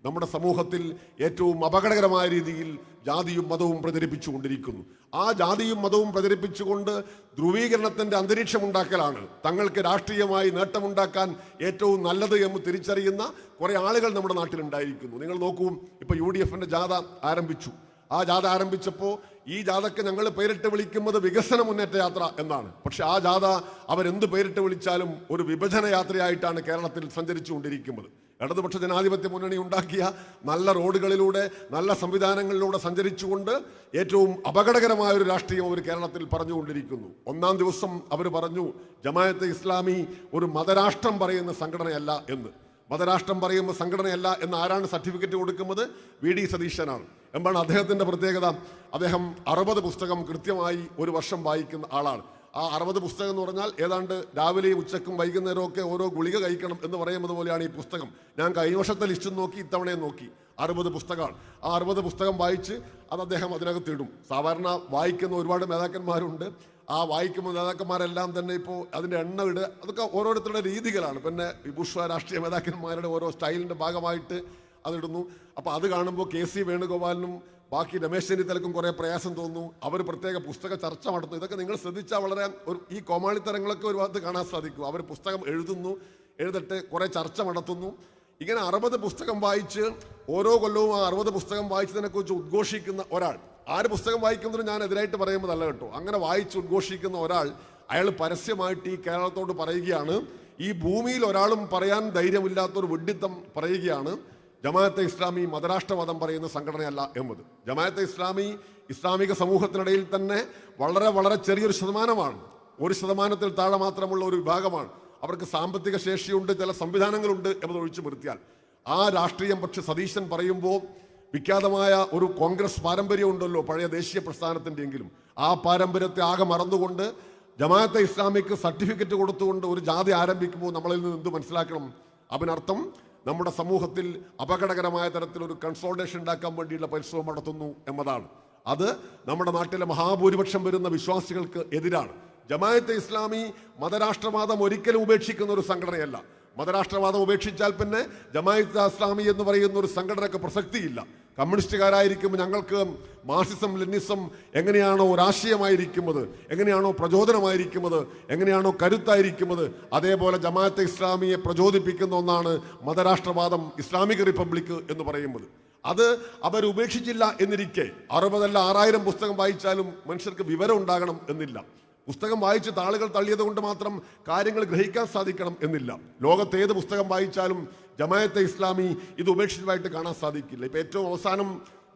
നമ്മുടെ സമൂഹത്തിൽ ഏറ്റവും അപകടകരമായ രീതിയിൽ ജാതിയും മതവും പ്രചരിപ്പിച്ചുകൊണ്ടിരിക്കുന്നു. ആ ജാതിയും മതവും പ്രചരിപ്പിച്ചുകൊണ്ട് ധ്രുവീകരണത്തിൻ്റെ അന്തരീക്ഷം ഉണ്ടാക്കലാണ് തങ്ങൾക്ക് രാഷ്ട്രീയമായി നേട്ടമുണ്ടാക്കാൻ ഏറ്റവും നല്ലത് എന്ന് തിരിച്ചറിയുന്ന കുറേ ആളുകൾ നമ്മുടെ നാട്ടിലുണ്ടായിരിക്കുന്നു. നിങ്ങൾ നോക്കൂ, ഇപ്പോൾ UDFൻ്റെ ജാഥ ആരംഭിച്ചു. ആ ജാഥ ആരംഭിച്ചപ്പോൾ ഈ ജാഥയ്ക്ക് ഞങ്ങൾ പേരിട്ട് വിളിക്കുന്നത് വികസന മുന്നേറ്റ യാത്ര എന്നാണ്. പക്ഷെ ആ ജാഥ അവരെന്ത് പേരിട്ട് വിളിച്ചാലും ഒരു വിഭജന യാത്രയായിട്ടാണ് കേരളത്തിൽ സഞ്ചരിച്ചുകൊണ്ടിരിക്കുന്നത്. ഇടതുപക്ഷ ജനാധിപത്യ മുന്നണി ഉണ്ടാക്കിയ നല്ല റോഡുകളിലൂടെ നല്ല സംവിധാനങ്ങളിലൂടെ സഞ്ചരിച്ചുകൊണ്ട് ഏറ്റവും അപകടകരമായ ഒരു രാഷ്ട്രീയം അവർ കേരളത്തിൽ പറഞ്ഞുകൊണ്ടിരിക്കുന്നു. ഒന്നാം ദിവസം അവർ പറഞ്ഞു ജമാഅത്തെ ഇസ്ലാമി ഒരു മതരാഷ്ട്രം പറയുന്ന സംഘടനയല്ല എന്ന്. മതരാഷ്ട്രം പറയുമ്പോൾ സംഘടനയല്ല എന്ന് ആരാണ് സർട്ടിഫിക്കറ്റ് കൊടുക്കുന്നത്? VD സതീശനാണ്. എന്താണ് അദ്ദേഹത്തിൻ്റെ പ്രത്യേകത? അദ്ദേഹം 60 പുസ്തകം കൃത്യമായി ഒരു വർഷം വായിക്കുന്ന ആളാണ്. ആ 60 പുസ്തകം എന്ന് പറഞ്ഞാൽ ഏതാണ്ട് രാവിലെയും ഉച്ചക്കും വൈകുന്നേരവും ഒക്കെ ഓരോ ഗുളിക കഴിക്കണം എന്ന് പറയുന്നത് പോലെയാണ് ഈ പുസ്തകം. ഞാൻ കഴിഞ്ഞ വർഷത്തെ ലിസ്റ്റ് നോക്കി, ഇത്തവണയും നോക്കി. 60 പുസ്തകമാണ്. ആ 60 പുസ്തകം വായിച്ച് അത് അദ്ദേഹം അതിനകത്തിടും. സാധാരണ വായിക്കുന്ന ഒരുപാട് നേതാക്കന്മാരുണ്ട്. ആ വായിക്കുന്ന നേതാക്കന്മാരെല്ലാം തന്നെ ഇപ്പോൾ അതിൻ്റെ എണ്ണം ഇടുക, അതൊക്കെ ഓരോരുത്തരുടെ രീതികളാണ്. പിന്നെ വിഭൂഷ രാഷ്ട്രീയ നേതാക്കന്മാരുടെ ഓരോ സ്റ്റൈലിൻ്റെ ഭാഗമായിട്ട് അതിടുന്നു. അപ്പോൾ അത് കാണുമ്പോൾ KC വേണുഗോപാലിനും ബാക്കി രമേശ് ചെന്നിത്തലക്കും കുറേ പ്രയാസം തോന്നുന്നു. അവർ പ്രത്യേക പുസ്തക ചർച്ച നടത്തുന്നു. ഇതൊക്കെ നിങ്ങൾ ശ്രദ്ധിച്ചാൽ വളരെ ഈ കോമാളിത്തരങ്ങളൊക്കെ ഒരു ഭാഗത്ത് കാണാൻ സാധിക്കും. അവർ പുസ്തകം എഴുതട്ടെ, കുറേ ചർച്ച നടത്തുന്നു. ഇങ്ങനെ 60 പുസ്തകം വായിച്ച് ഓരോ കൊല്ലവും ആ 60 പുസ്തകം വായിച്ചതിനെക്കുറിച്ച് ഉദ്ഘോഷിക്കുന്ന ഒരാൾ, ആര് പുസ്തകം വായിക്കുന്നതിന് ഞാൻ എതിരായിട്ട് പറയുന്നതല്ല കേട്ടോ, അങ്ങനെ വായിച്ച് ഉദ്ഘോഷിക്കുന്ന ഒരാൾ, അയാൾ പരസ്യമായിട്ട് ഈ കേരളത്തോട് പറയുകയാണ്, ഈ ഭൂമിയിൽ ഒരാളും പറയാൻ ധൈര്യമില്ലാത്തൊരു വിഡ്ഢിത്തം പറയുകയാണ്, ജമാഅത്തെ ഇസ്ലാമി മതരാഷ്ട്രവാദം പറയുന്ന സംഘടനയല്ല എന്നത്. ജമാഅത്തെ ഇസ്ലാമി ഇസ്ലാമിക സമൂഹത്തിനിടയിൽ തന്നെ വളരെ വളരെ ചെറിയൊരു ശതമാനമാണ്. 1% താഴെ മാത്രമുള്ള ഒരു വിഭാഗമാണ്. അവർക്ക് സാമ്പത്തിക ശേഷിയുണ്ട്, ചില സംവിധാനങ്ങളുണ്ട് എന്നത് ഒഴിച്ചു നിർത്തിയാൽ. ആ രാഷ്ട്രീയം പക്ഷെ സതീശൻ പറയുമ്പോൾ വിഖ്യാതമായ ഒരു കോൺഗ്രസ് പാരമ്പര്യം ഉണ്ടല്ലോ പഴയ ദേശീയ പ്രസ്ഥാനത്തിൻ്റെയെങ്കിലും, ആ പാരമ്പര്യത്തെ ആകെ മറന്നുകൊണ്ട് ജമാഅത്തെ ഇസ്ലാമിക്ക് സർട്ടിഫിക്കറ്റ് കൊടുത്തുകൊണ്ട് ഒരു ജാഥ ആരംഭിക്കുമ്പോൾ നമ്മളിൽ നിന്ന് എന്ത് മനസ്സിലാക്കണം? അതിനർത്ഥം നമ്മുടെ സമൂഹത്തിൽ അപകടകരമായ തരത്തിലൊരു കൺസോൾട്ടേഷൻ ഉണ്ടാക്കാൻ വേണ്ടിയുള്ള പരിശ്രമം നടത്തുന്നു എന്നതാണ്. അത് നമ്മുടെ നാട്ടിലെ മഹാഭൂരിപക്ഷം വരുന്ന വിശ്വാസികൾക്ക് എതിരാണ്. ജമാഅത്തെ ഇസ്ലാമി മതരാഷ്ട്രവാദം ഒരിക്കലും ഉപേക്ഷിക്കുന്ന ഒരു സംഘടനയല്ല. മതരാഷ്ട്രവാദം ഉപേക്ഷിച്ചാൽ പിന്നെ ജമാഅത്തെ ഇസ്ലാമി എന്ന് പറയുന്ന ഒരു സംഘടനയ്ക്ക് പ്രസക്തിയില്ല. കമ്മ്യൂണിസ്റ്റുകാരായിരിക്കും ഞങ്ങൾക്ക് മാർക്സിസം ലെനിസം എങ്ങനെയാണോ ഒരാശയമായിരിക്കുന്നത്, എങ്ങനെയാണോ പ്രചോദനമായിരിക്കുന്നത്, എങ്ങനെയാണോ കരുത്തായിരിക്കുന്നത്, അതേപോലെ ജമാഅത്തെ ഇസ്ലാമിയെ പ്രചോദിപ്പിക്കുന്ന ഒന്നാണ് മതരാഷ്ട്രവാദം, ഇസ്ലാമിക് റിപ്പബ്ലിക് എന്ന് പറയുന്നത്. അത് അവരുപേക്ഷിച്ചില്ല എന്നിരിക്കെ 60 അല്ല 6000 പുസ്തകം വായിച്ചാലും മനുഷ്യർക്ക് വിവരം ഉണ്ടാകണം എന്നില്ല. പുസ്തകം വായിച്ച് താളുകൾ തള്ളിയത് കൊണ്ട് മാത്രം കാര്യങ്ങൾ ഗ്രഹിക്കാൻ സാധിക്കണം എന്നില്ല. ലോകത്തേത് പുസ്തകം വായിച്ചാലും ജമാഅത്തെ ഇസ്ലാമി ഇത് ഉപേക്ഷിച്ചതായിട്ട് കാണാൻ സാധിക്കില്ല. ഇപ്പം ഏറ്റവും അവസാനം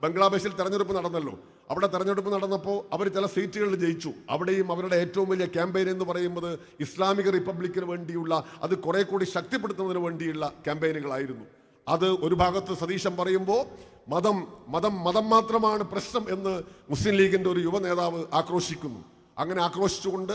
ബംഗ്ലാദേശിൽ തെരഞ്ഞെടുപ്പ് നടന്നല്ലോ. അവിടെ തെരഞ്ഞെടുപ്പ് നടന്നപ്പോൾ അവർ ചില സീറ്റുകളിൽ ജയിച്ചു. അവിടെയും അവരുടെ ഏറ്റവും വലിയ ക്യാമ്പയിൻ എന്ന് പറയുന്നത് ഇസ്ലാമിക റിപ്പബ്ലിക്കിന് വേണ്ടിയുള്ള, അത് കുറെ കൂടി ശക്തിപ്പെടുത്തുന്നതിന് വേണ്ടിയുള്ള ക്യാമ്പയിനുകളായിരുന്നു. അത് ഒരു ഭാഗത്ത് സതീശൻ പറയുമ്പോൾ മതം മതം മതം മാത്രമാണ് പ്രശ്നം എന്ന് മുസ്ലിം ലീഗിൻ്റെ ഒരു യുവ നേതാവ് ആക്രോശിക്കുന്നു. അങ്ങനെ ആക്രോശിച്ചുകൊണ്ട്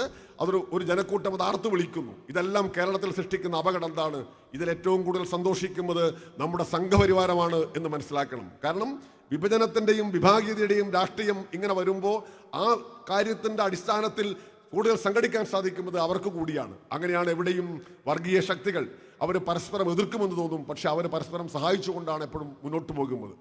ഒരു ജനക്കൂട്ടം അത് ആർത്തു വിളിക്കുന്നു. ഇതെല്ലാം കേരളത്തിൽ സൃഷ്ടിക്കുന്ന അപകടം എന്താണ്? ഇതിലേറ്റവും കൂടുതൽ സന്തോഷിക്കുന്നത് നമ്മുടെ സംഘപരിവാരമാണ് എന്ന് മനസ്സിലാക്കണം. കാരണം വിഭജനത്തിൻ്റെയും വിഭാഗീയതയുടെയും രാഷ്ട്രീയം ഇങ്ങനെ വരുമ്പോൾ ആ കാര്യത്തിൻ്റെ അടിസ്ഥാനത്തിൽ കൂടുതൽ സംഘടിക്കാൻ സാധിക്കുന്നത് അവർക്ക് കൂടിയാണ്. അങ്ങനെയാണ് എവിടെയും വർഗീയ ശക്തികൾ അവർ പരസ്പരം എതിർക്കുമെന്ന് തോന്നും, പക്ഷെ അവർ പരസ്പരം സഹായിച്ചുകൊണ്ടാണ് എപ്പോഴും മുന്നോട്ട് പോകുന്നത്.